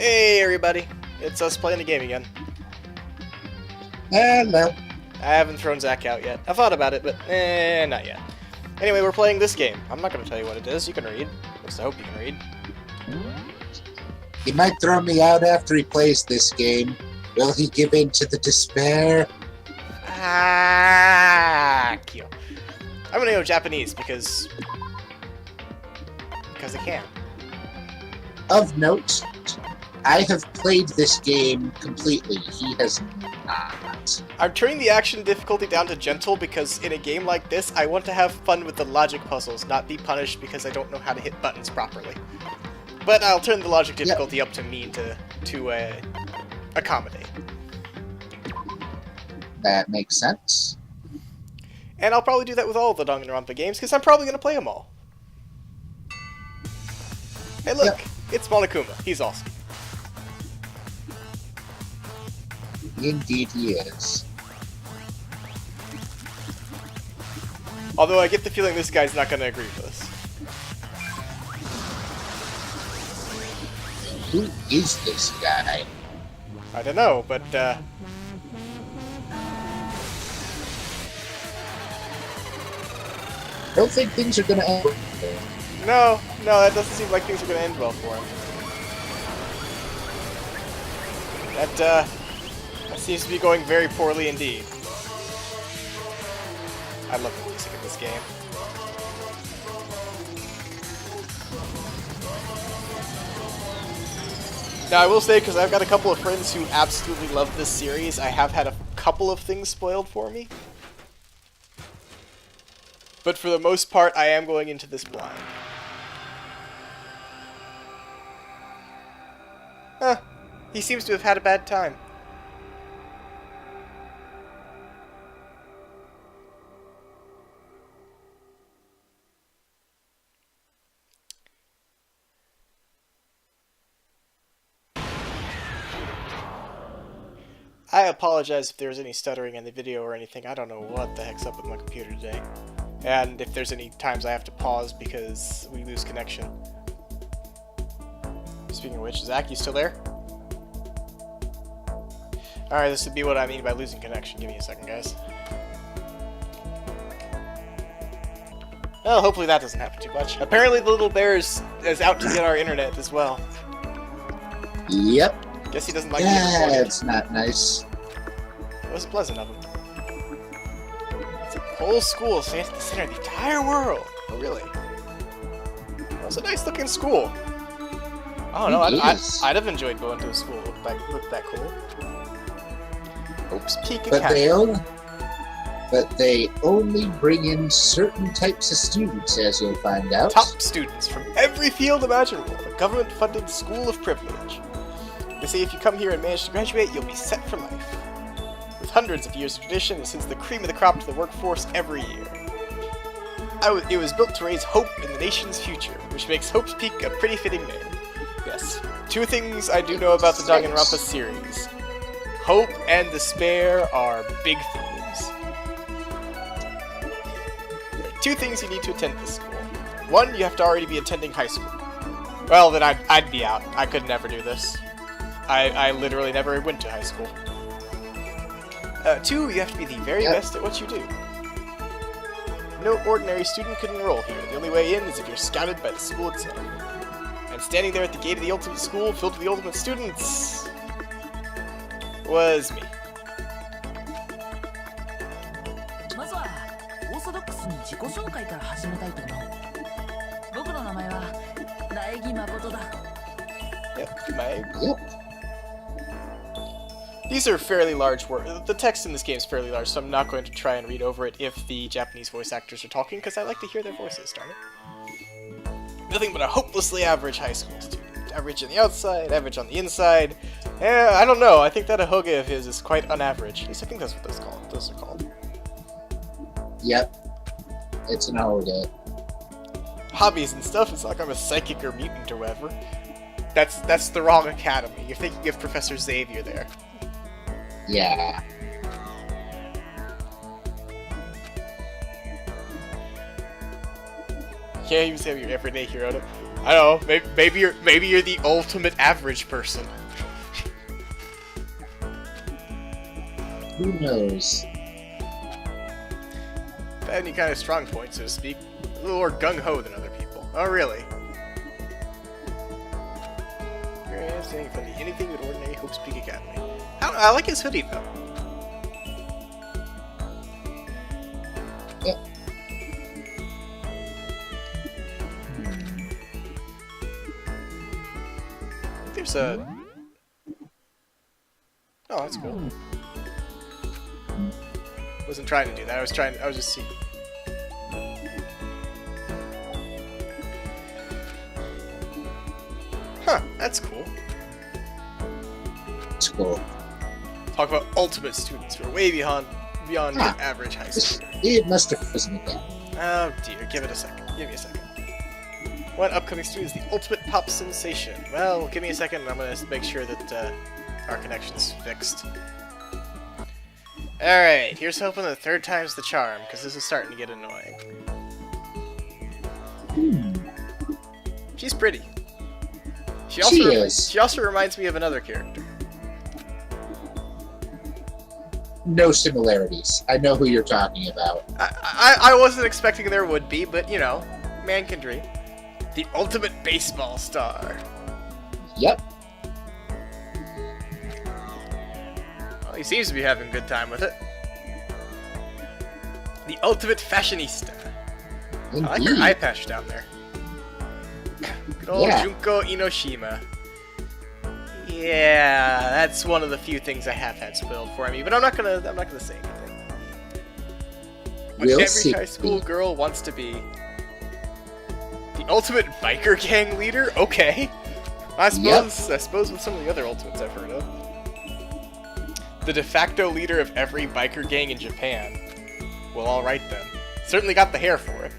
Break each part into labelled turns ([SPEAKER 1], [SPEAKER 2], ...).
[SPEAKER 1] Hey everybody, it's us playing the game again.
[SPEAKER 2] Hello.
[SPEAKER 1] I haven't thrown Zach out yet. I thought about it, but not yet. Anyway, we're playing this game. I'm not going to tell you what it is. You can read. At least I hope you can read.
[SPEAKER 2] He might throw me out after he plays this game. Will he give in to the despair?
[SPEAKER 1] Kyo. I'm going to go Japanese because I can.
[SPEAKER 2] Of note, I have played this game completely. He has not.
[SPEAKER 1] I'm turning the action difficulty down to gentle because in a game like this, I want to have fun with the logic puzzles, not be punished because I don't know how to hit buttons properly. But I'll turn the logic difficulty up to mean to accommodate.
[SPEAKER 2] That makes sense.
[SPEAKER 1] And I'll probably do that with all of the Danganronpa games because I'm probably going to play them all. Hey look, it's Monokuma. He's awesome.
[SPEAKER 2] Indeed he is.
[SPEAKER 1] Although I get the feeling this guy's not going to agree with us.
[SPEAKER 2] Who is this guy?
[SPEAKER 1] I don't know, but
[SPEAKER 2] I don't think things are gonna end.
[SPEAKER 1] no, that doesn't seem like things are going to end well for him. That seems to be going very poorly indeed. I love the music in this game. Now, I will say, because I've got a couple of friends who absolutely love this series, I have had a couple of things spoiled for me. But for the most part, I am going into this blind. Huh. He seems to have had a bad time. I apologize if there's any stuttering in the video or anything. I don't know what the heck's up with my computer today. And if there's any times I have to pause because we lose connection. Speaking of which, Zach, you still there? Alright, this would be what I mean by losing connection. Give me a second, guys. Well, hopefully that doesn't happen too much. Apparently the little bear is out to get our internet as well.
[SPEAKER 2] Yep.
[SPEAKER 1] Guess he doesn't like being recorded.
[SPEAKER 2] That's not nice.
[SPEAKER 1] It was pleasant of him. It's a whole school stands at the center of the entire world. Oh, really? That was a nice looking school. Oh no, I'd have enjoyed going to a school that looked that cool. Oops, Peak Academy.
[SPEAKER 2] But they only bring in certain types of students, as you'll find out.
[SPEAKER 1] Top students from every field imaginable. A government-funded school of privilege. They say if you come here and manage to graduate, you'll be set for life. With hundreds of years of tradition, it sends the cream of the crop to the workforce every year. It was built to raise hope in the nation's future, which makes Hope's Peak a pretty fitting name. Yes, two things I do know about the Danganronpa series. Hope and despair are big themes. There are two things you need to attend this school. One, you have to already be attending high school. Well, then I'd be out. I could never do this. I literally never went to high school. Two, you have to be the very best at what you do. No ordinary student could enroll here. The only way in is if you're scouted by the school itself. And standing there at the gate of the ultimate school, filled with the ultimate students, was me. Yep. These are fairly large words. The text in this game is fairly large, so I'm not going to try and read over it if the Japanese voice actors are talking, because I like to hear their voices, darn it. Nothing but a hopelessly average high school student. Average on the outside, average on the inside. I don't know, I think that a hoge of his is quite unaverage. At least I think that's what those are called.
[SPEAKER 2] Yep. It's an hoge.
[SPEAKER 1] Hobbies and stuff, it's like I'm a psychic or mutant or whatever. That's the wrong academy. You're thinking of Professor Xavier there.
[SPEAKER 2] Yeah.
[SPEAKER 1] Can't even say your everyday hero. I don't know. Maybe you're the ultimate average person.
[SPEAKER 2] Who knows?
[SPEAKER 1] If I had any kind of strong point, so to speak, a little more gung-ho than other people. Oh, really? Anything with Ordinary Hope's Peak Academy. I like his hoodie, though.
[SPEAKER 2] Yeah.
[SPEAKER 1] There's a... Oh, that's cool. Wasn't trying to do that. I was just seeing. Huh, that's cool.
[SPEAKER 2] It's cool.
[SPEAKER 1] Talk about ultimate students who are way beyond your average high school.
[SPEAKER 2] It must have frozen again.
[SPEAKER 1] Oh dear, give it a second. Give me a second. One upcoming student is the ultimate pop sensation. Well, give me a second and I'm gonna make sure that our connection's fixed. Alright, here's hoping the third time's the charm, because this is starting to get annoying. She's pretty. She also reminds me of another character.
[SPEAKER 2] No similarities. I know who you're talking about.
[SPEAKER 1] I wasn't expecting there would be, but you know, man can dream. The ultimate baseball star.
[SPEAKER 2] Yep.
[SPEAKER 1] Well, he seems to be having a good time with it. The ultimate fashionista.
[SPEAKER 2] Indeed.
[SPEAKER 1] I like her eye patch down there. Good old Junko Inoshima. Yeah, that's one of the few things I have had spoiled for me, but I'm not gonna say anything. What every high school girl wants to be. The ultimate biker gang leader? Okay. I suppose with some of the other ultimates I've heard of. The de facto leader of every biker gang in Japan. Well, alright then. Certainly got the hair for it.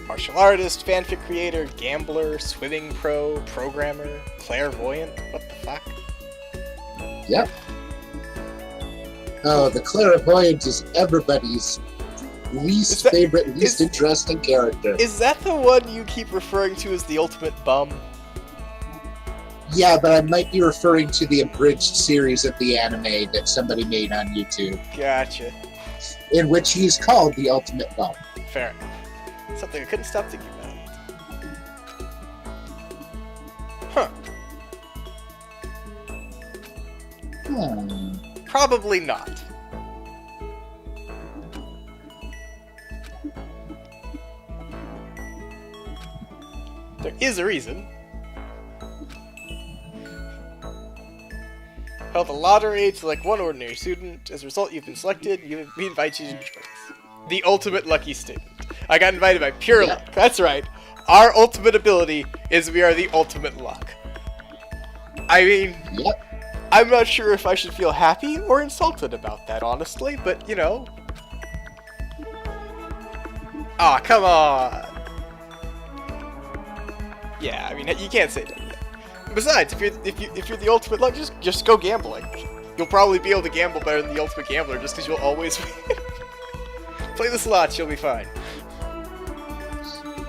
[SPEAKER 1] Martial artist, fanfic creator, gambler, swimming pro, programmer, clairvoyant. What the fuck?
[SPEAKER 2] Yep. Oh, the clairvoyant is everybody's least favorite, least interesting character.
[SPEAKER 1] Is that the one you keep referring to as the ultimate bum?
[SPEAKER 2] Yeah, but I might be referring to the abridged series of the anime that somebody made on YouTube.
[SPEAKER 1] Gotcha.
[SPEAKER 2] In which he's called the ultimate bum.
[SPEAKER 1] Fair enough. Something I couldn't stop thinking about. Huh. Probably not. There is a reason. Held the lottery to select one ordinary student. As a result, you've been selected. We invite you to join us. The ultimate lucky student. I got invited by pure luck. That's right. Our ultimate ability is we are the ultimate luck. I mean, I'm not sure if I should feel happy or insulted about that, honestly, but, you know. Aw, come on. Yeah, I mean, you can't say that yet. Besides, if you're the ultimate luck, just go gambling. You'll probably be able to gamble better than the ultimate gambler just because you'll always win. Play the slots, you'll be fine.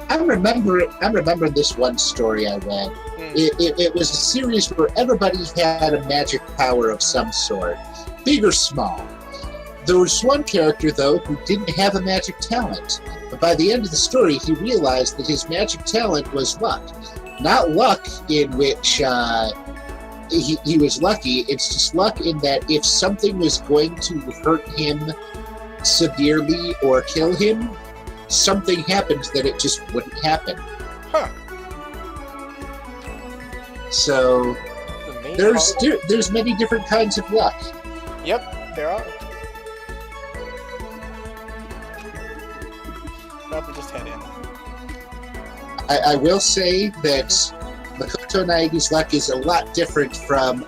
[SPEAKER 2] I remember this one story I read. It was a series where everybody had a magic power of some sort, big or small. There was one character, though, who didn't have a magic talent. But by the end of the story, he realized that his magic talent was luck. Not luck in which he was lucky, it's just luck in that if something was going to hurt him severely or kill him, something happened that it just wouldn't happen.
[SPEAKER 1] Huh.
[SPEAKER 2] So there's many different kinds of luck.
[SPEAKER 1] Yep, there are. Probably just head in.
[SPEAKER 2] I will say that Makoto Naegi's luck is a lot different from...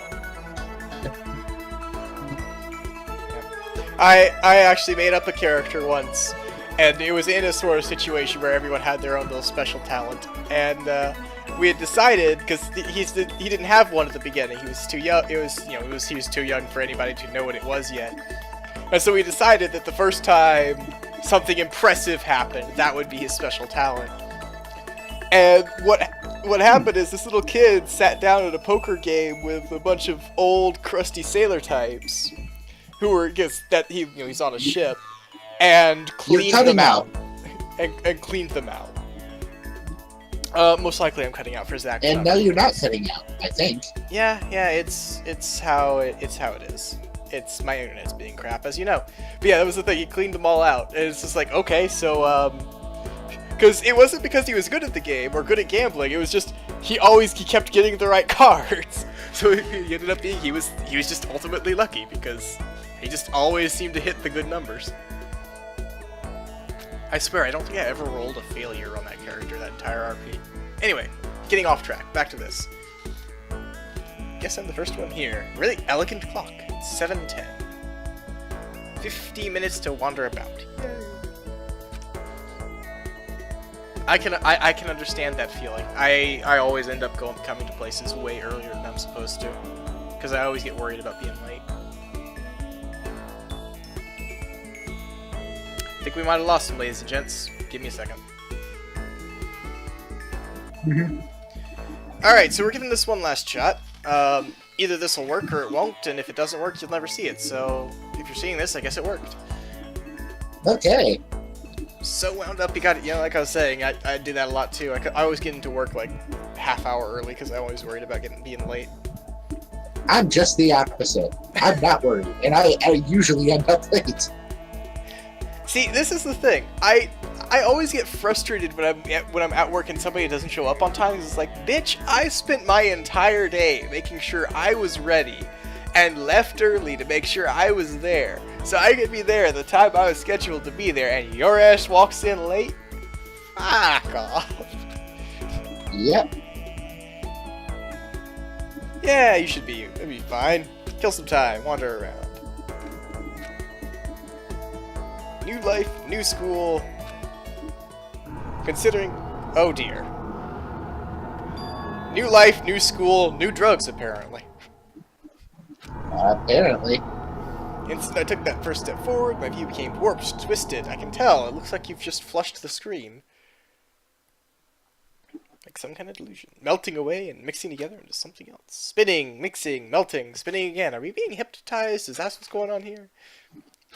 [SPEAKER 1] I actually made up a character once, and it was in a sort of situation where everyone had their own little special talent, and we had decided, because he didn't have one at the beginning, he was too young. He was too young for anybody to know what it was yet, and so we decided that the first time something impressive happened, that would be his special talent. And what happened is this little kid sat down at a poker game with a bunch of old, crusty sailor types, who were he's on a ship, and cleaned them out. And cleaned them out. Most likely I'm cutting out for Zach.
[SPEAKER 2] And now you're not cutting out, I think.
[SPEAKER 1] Yeah, it's how it is. It's my internet's being crap, as you know. But yeah, that was the thing. He cleaned them all out, and it's just like, okay, so because it wasn't because he was good at the game or good at gambling. It was just he kept getting the right cards. So he ended up being he was just ultimately lucky because he just always seemed to hit the good numbers. I swear, I don't think I ever rolled a failure on that character that entire RP. Anyway, getting off track. Back to this. Guess I'm the first one here. Really elegant clock. It's 7:10. 50 minutes to wander about. Yay. I can understand that feeling. I always end up coming to places way earlier than I'm supposed to, because I always get worried about being late. I think we might have lost him, ladies and gents. Give me a second. Alright, so we're giving this one last shot. Either this will work or it won't, and if it doesn't work, you'll never see it. So, if you're seeing this, I guess it worked.
[SPEAKER 2] Okay.
[SPEAKER 1] So wound up, you got it. You know, like I was saying, I do that a lot too. I always get into work like half hour early because I'm always worried about being late.
[SPEAKER 2] I'm just the opposite. I'm not worried, and I usually end up late.
[SPEAKER 1] See, this is the thing. I always get frustrated when I'm at work and somebody doesn't show up on time. It's like, bitch, I spent my entire day making sure I was ready and left early to make sure I was there, so I could be there at the time I was scheduled to be there, and your ass walks in late? Fuck off.
[SPEAKER 2] Yep.
[SPEAKER 1] Yeah, you should be. It'll be fine. Kill some time. Wander around. New life, new school. Considering... Oh dear. New life, new school, new drugs, apparently.
[SPEAKER 2] Apparently.
[SPEAKER 1] Instant I took that first step forward, my view became warped, twisted. I can tell. It looks like you've just flushed the screen. Like some kind of delusion. Melting away and mixing together into something else. Spinning, mixing, melting, spinning again. Are we being hypnotized? Is that what's going on here?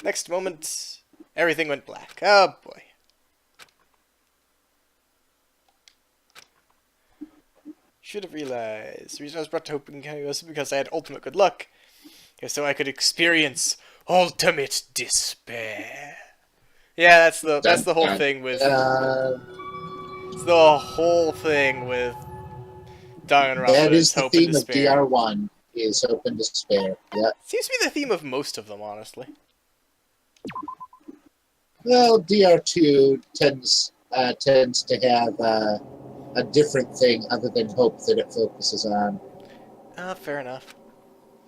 [SPEAKER 1] Next moment... Everything went black. Oh boy. Should have realized. The reason I was brought to Hope County was because I had ultimate good luck. So I could experience ultimate despair. Yeah, that's the whole thing with... It's the whole thing with Danganronpa.
[SPEAKER 2] That is the
[SPEAKER 1] hope
[SPEAKER 2] theme
[SPEAKER 1] and
[SPEAKER 2] of
[SPEAKER 1] despair.
[SPEAKER 2] DR1, is hope and despair. Yep.
[SPEAKER 1] Seems to be the theme of most of them, honestly.
[SPEAKER 2] Well, DR2 tends to have a different thing other than hope that it focuses on.
[SPEAKER 1] Fair enough.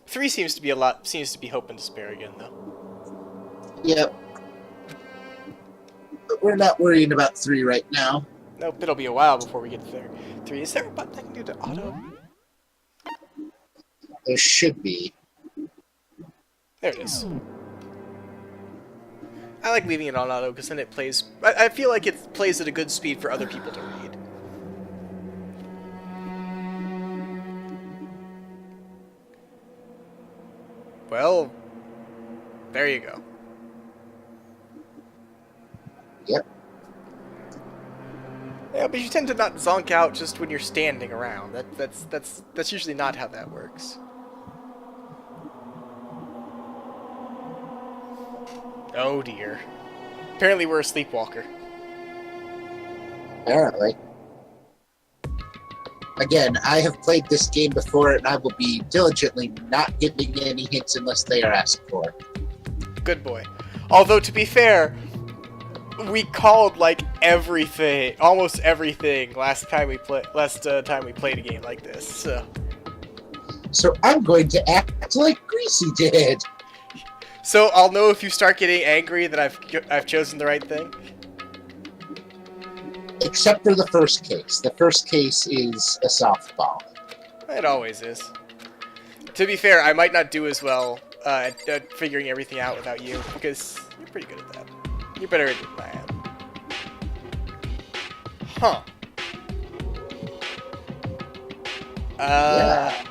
[SPEAKER 1] 3 seems to be hope and despair again, though.
[SPEAKER 2] Yep. But we're not worrying about 3 right now.
[SPEAKER 1] Nope, it'll be a while before we get to there. 3. Is there a button I can do to auto?
[SPEAKER 2] There should be.
[SPEAKER 1] There it is. I like leaving it on auto because then it plays... I feel like it plays at a good speed for other people to read. Well, there you go.
[SPEAKER 2] Yep.
[SPEAKER 1] Yeah, but you tend to not zonk out just when you're standing around. That's usually not how that works. Oh dear. Apparently we're a sleepwalker.
[SPEAKER 2] Apparently. Again, I have played this game before, and I will be diligently not giving any hints unless they are asked for.
[SPEAKER 1] Good boy. Although, to be fair, we called, like, everything, almost everything, last time we played a game like this, so...
[SPEAKER 2] So I'm going to act like Greasy did!
[SPEAKER 1] So I'll know if you start getting angry that I've chosen the right thing?
[SPEAKER 2] Except for the first case. The first case is a softball.
[SPEAKER 1] It always is. To be fair, I might not do as well at figuring everything out without you, because you're pretty good at that. You're better at it than I am. Huh.
[SPEAKER 2] Yeah.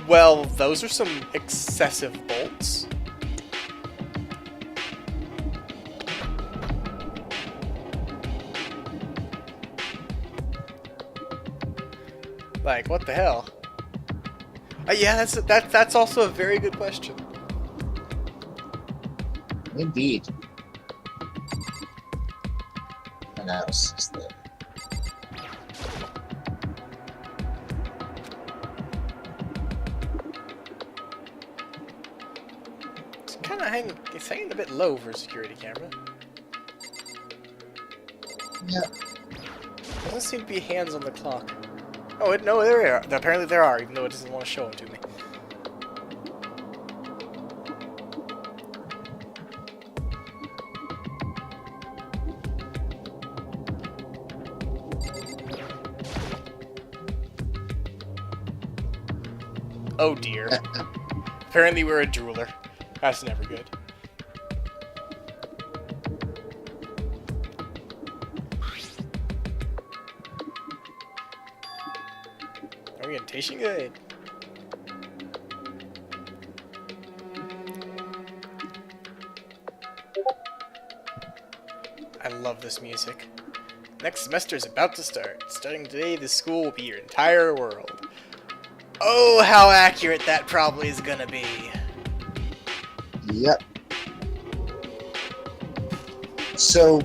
[SPEAKER 1] Well, those are some excessive bolts. Like, what the hell? Yeah, that's also a very good question.
[SPEAKER 2] Indeed. What else is there?
[SPEAKER 1] It's hanging a bit low for a security camera.
[SPEAKER 2] Yeah.
[SPEAKER 1] Doesn't seem to be hands on the clock. Oh, no, there are. Apparently there are, even though it doesn't want to show them to me. Oh dear. Apparently we're a drooler. That's never good. Orientation guide. I love this music. Next semester is about to start. Starting today, this school will be your entire world. Oh, how accurate that probably is gonna be.
[SPEAKER 2] Yep. So,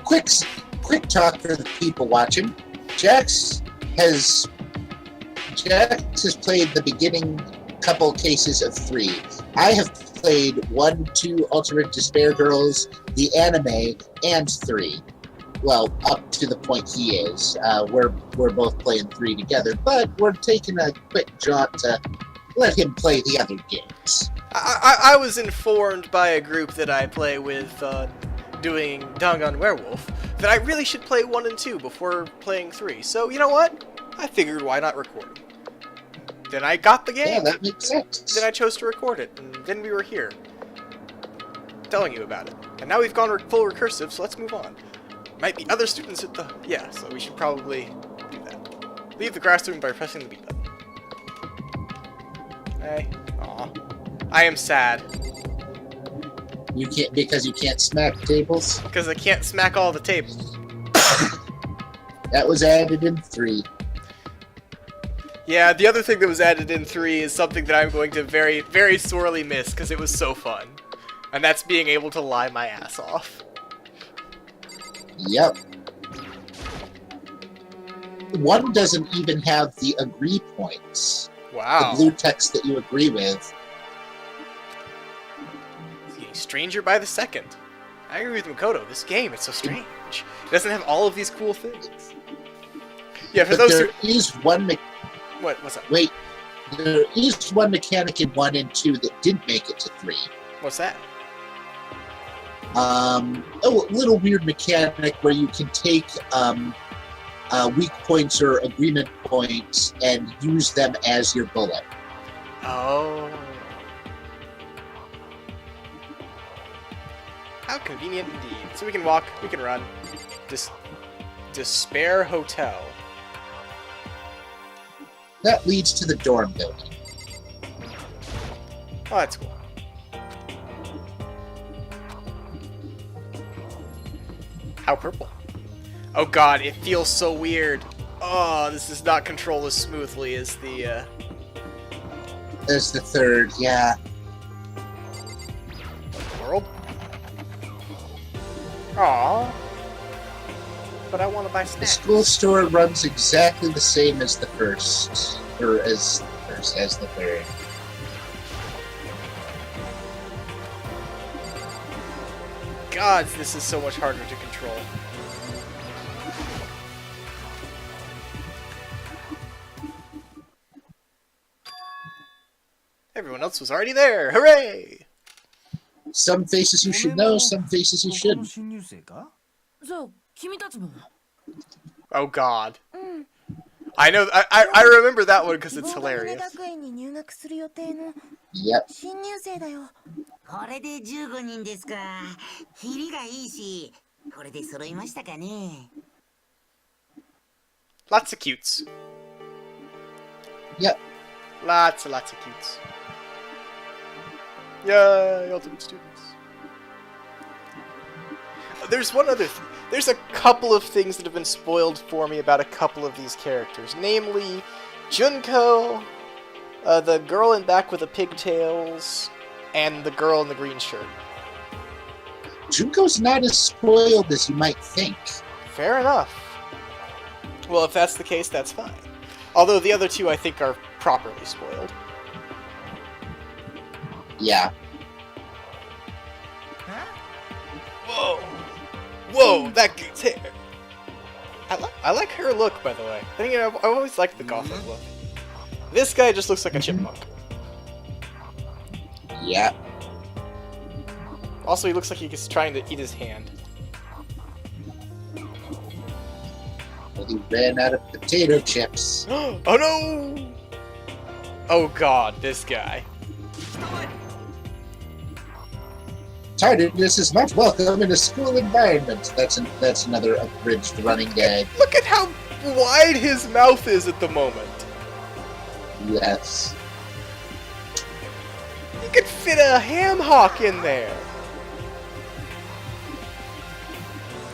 [SPEAKER 2] quick talk for the people watching. Jax has played the beginning couple cases of 3. I have played 1, 2 Ultimate Despair Girls, the anime, and 3. Well, up to the point he is. We're both playing 3 together, but we're taking a quick jaunt to let him play the other games.
[SPEAKER 1] I was informed by a group that I play with doing Danganronpa that I really should play 1 and 2 before playing 3. So, you know what? I figured why not record them. Then I got the game.
[SPEAKER 2] Yeah, that makes sense.
[SPEAKER 1] Then I chose to record it, and then we were here telling you about it. And now we've gone full recursive, so let's move on. Might be other students at the... Yeah, so we should probably do that. Leave the classroom by pressing the B button. Hey. Aw. I am sad.
[SPEAKER 2] You can't, because you can't smack tables?
[SPEAKER 1] Because I can't smack all the tables.
[SPEAKER 2] That was added in 3.
[SPEAKER 1] Yeah, the other thing that was added in 3 is something that I'm going to very, very sorely miss, because it was so fun. And that's being able to lie my ass off.
[SPEAKER 2] Yep. 1 doesn't even have the agree points.
[SPEAKER 1] Wow.
[SPEAKER 2] The blue text that you agree with.
[SPEAKER 1] It's getting stranger by the second. I agree with Makoto. This game, it's so strange. It doesn't have all of these cool things. Yeah, for
[SPEAKER 2] But
[SPEAKER 1] those
[SPEAKER 2] there
[SPEAKER 1] who...
[SPEAKER 2] is one...
[SPEAKER 1] What's that?
[SPEAKER 2] Wait. There is one mechanic in 1 and 2 that didn't make it to 3.
[SPEAKER 1] What's that?
[SPEAKER 2] A little weird mechanic where you can take weak points or agreement points and use them as your bullet.
[SPEAKER 1] Oh. How convenient indeed. So we can walk, we can run. Despair Hotel.
[SPEAKER 2] That leads to the dorm building.
[SPEAKER 1] Oh, that's cool. How purple? Oh god, it feels so weird. Oh, this does not control as smoothly as the,
[SPEAKER 2] There's the 3rd, yeah.
[SPEAKER 1] World? Aww. But I want to buy
[SPEAKER 2] The
[SPEAKER 1] snacks.
[SPEAKER 2] school store runs exactly the same as the 1st. Or as the 3rd.
[SPEAKER 1] God, this is so much harder to control. Everyone else was already there! Hooray!
[SPEAKER 2] Some faces you should know, some faces you shouldn't.
[SPEAKER 1] Oh god. I know, I remember that one because it's hilarious.
[SPEAKER 2] Yep.
[SPEAKER 3] これで15人ですか。キリがいいし、これで揃いましたかね。
[SPEAKER 1] Lots of cutes.
[SPEAKER 2] Yep.
[SPEAKER 1] Lots and lots of cutes. Yay, ultimate students. There's one other thing. There's a couple of things that have been spoiled for me about a couple of these characters. Namely, Junko, the girl in back with the pigtails, and the girl in the green shirt.
[SPEAKER 2] Junko's not as spoiled as you might think.
[SPEAKER 1] Fair enough. Well, if that's the case, that's fine. Although the other two, I think, are properly spoiled.
[SPEAKER 2] Yeah.
[SPEAKER 1] Whoa! Whoa, that guy's hair! I like her look, by the way. I think I've always liked the gothic look. This guy just looks like a chipmunk.
[SPEAKER 2] Yeah.
[SPEAKER 1] Also, he looks like he's trying to eat his hand.
[SPEAKER 2] Well, he ran out of potato chips.
[SPEAKER 1] Oh no! Oh god, this guy.
[SPEAKER 2] Tardiness is not welcome in a school environment. That's another abridged running gag.
[SPEAKER 1] Look at how wide his mouth is at the moment.
[SPEAKER 2] Yes.
[SPEAKER 1] You could fit a ham hock in there.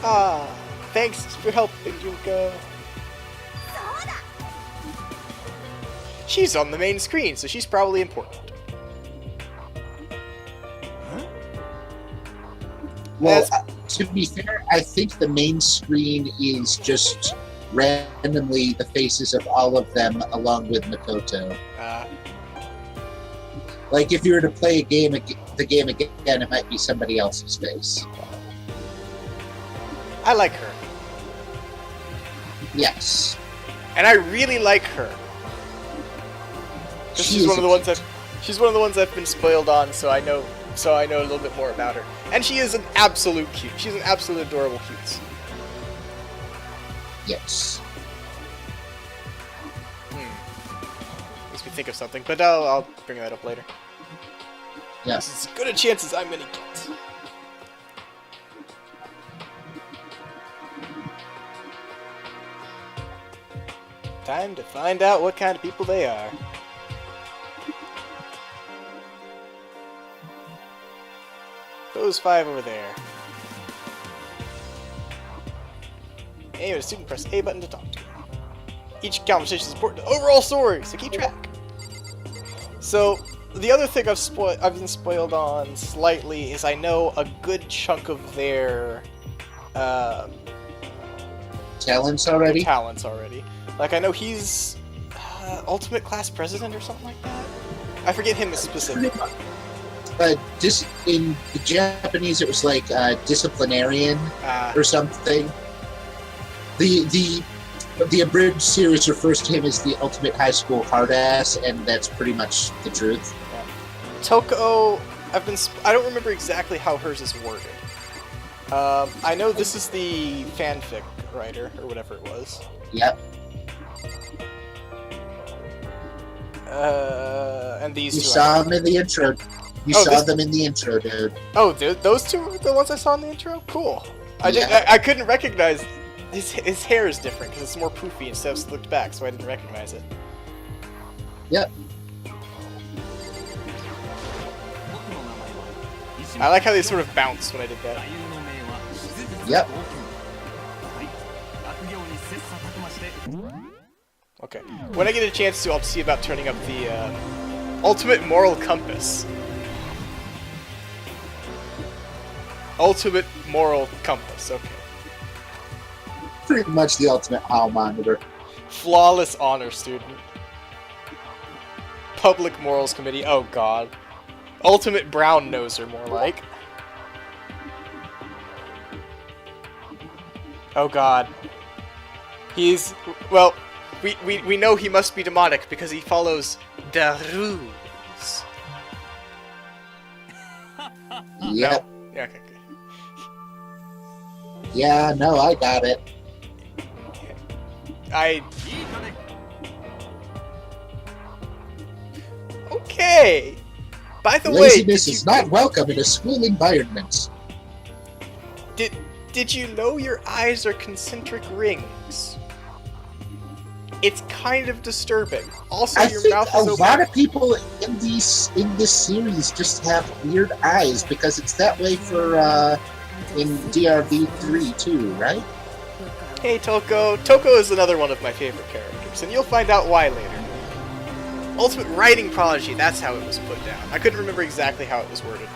[SPEAKER 1] Ah, thanks for helping, Junko. She's on the main screen, so she's probably important.
[SPEAKER 2] Well, to be fair, I think the main screen is just randomly the faces of all of them along with Makoto. Like, if you were to play the game again, it might be somebody else's face.
[SPEAKER 1] I like her.
[SPEAKER 2] Yes.
[SPEAKER 1] And I really like her. Because she's one of the ones I've been spoiled on, so I know a little bit more about her. And she is an absolute cute. She's an absolute adorable cute.
[SPEAKER 2] Yes.
[SPEAKER 1] Makes me think of something, but I'll bring that up later.
[SPEAKER 2] Yeah.
[SPEAKER 1] This is as good a chance as I'm gonna get. Time to find out what kind of people they are. Those 5 over there. Aim at a student, press A button to talk to them. Each conversation is important to overall story, so keep track. So, the other thing I've been spoiled on slightly is I know a good chunk of their
[SPEAKER 2] Talents already?
[SPEAKER 1] Like, I know he's Ultimate Class President or something like that. I forget him specifically.
[SPEAKER 2] In the Japanese, it was like disciplinarian or something. The abridged series refers to him as the ultimate high school hardass, and that's pretty much the truth.
[SPEAKER 1] Yeah. Toko, I don't remember exactly how hers is worded. I know this is the fanfic writer or whatever it was.
[SPEAKER 2] Yep.
[SPEAKER 1] And these
[SPEAKER 2] you
[SPEAKER 1] two.
[SPEAKER 2] Saw them in the intro. You saw them in the intro, dude.
[SPEAKER 1] Oh, those two were the ones I saw in the intro? Cool. I couldn't recognize... His hair is different, because it's more poofy instead of slicked back, so I didn't recognize it.
[SPEAKER 2] Yep.
[SPEAKER 1] I like how they sort of bounced when I did that.
[SPEAKER 2] Yep.
[SPEAKER 1] Okay. When I get a chance to, I'll see about turning up the Ultimate Moral Compass. Ultimate Moral Compass, okay.
[SPEAKER 2] Pretty much the ultimate hall monitor.
[SPEAKER 1] Flawless honor student. Public Morals Committee, oh god. Ultimate brown noser, more like. Oh god. He's... well, we know he must be demonic because he follows the rules.
[SPEAKER 2] Yep.
[SPEAKER 1] No? Yeah, okay, good.
[SPEAKER 2] Yeah, no, I got it.
[SPEAKER 1] Okay! By the way...
[SPEAKER 2] Laziness is not welcome in a school environment.
[SPEAKER 1] Did you know your eyes are concentric rings? It's kind of disturbing. Also,
[SPEAKER 2] I
[SPEAKER 1] your
[SPEAKER 2] think
[SPEAKER 1] mouth
[SPEAKER 2] a
[SPEAKER 1] is open.
[SPEAKER 2] lot of people in this series just have weird eyes because it's that way for in DRV3 too, right?
[SPEAKER 1] Hey, Toko. Toko is another one of my favorite characters, and you'll find out why later. Ultimate writing prodigy, that's how it was put down. I couldn't remember exactly how it was worded.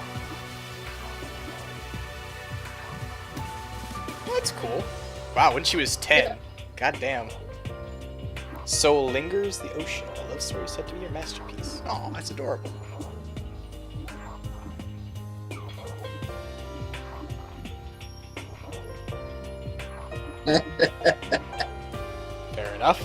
[SPEAKER 1] Well, that's cool. Wow, when she was 10.
[SPEAKER 2] Yeah.
[SPEAKER 1] God damn. So lingers the ocean. A love story said to be your masterpiece. Oh, that's adorable. Fair enough.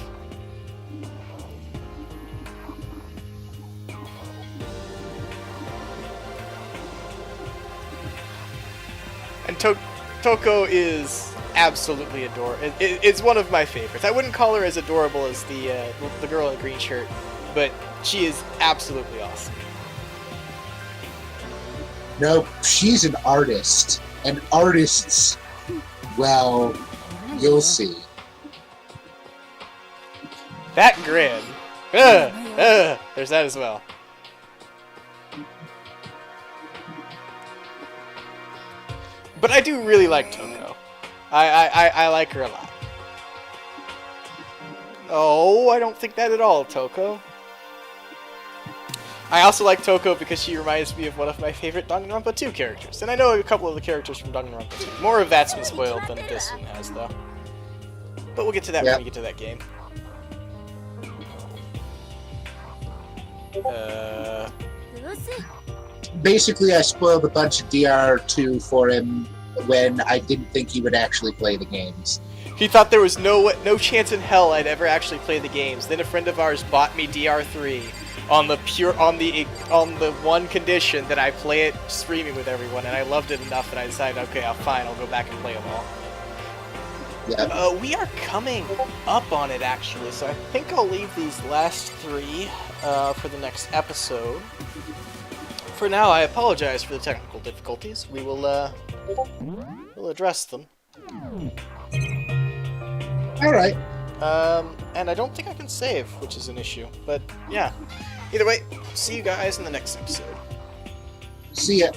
[SPEAKER 1] And Toko is absolutely adorable. It's one of my favorites. I wouldn't call her as adorable as the girl in the green shirt, but she is absolutely awesome.
[SPEAKER 2] No, she's an artist. And artists, well, you'll see.
[SPEAKER 1] That grin. There's that as well. But I do really like Toko. I like her a lot. Oh, I don't think that at all, Toko. I also like Toko because she reminds me of one of my favorite Danganronpa 2 characters. And I know a couple of the characters from Danganronpa 2. More of that's been spoiled than this one has, though. But we'll get to that when we get to that game.
[SPEAKER 2] Basically, I spoiled a bunch of DR2 for him when I didn't think he would actually play the games.
[SPEAKER 1] He thought there was no chance in hell I'd ever actually play the games. Then a friend of ours bought me DR3 on the one condition that I play it streaming with everyone, and I loved it enough that I decided, okay, fine, I'll go back and play them all.
[SPEAKER 2] Yeah.
[SPEAKER 1] We are coming up on it, actually, so I think I'll leave these last three for the next episode. For now, I apologize for the technical difficulties. We will we'll address them.
[SPEAKER 2] Alright.
[SPEAKER 1] And I don't think I can save, which is an issue. But, yeah. Either way, see you guys in the next episode.
[SPEAKER 2] See ya.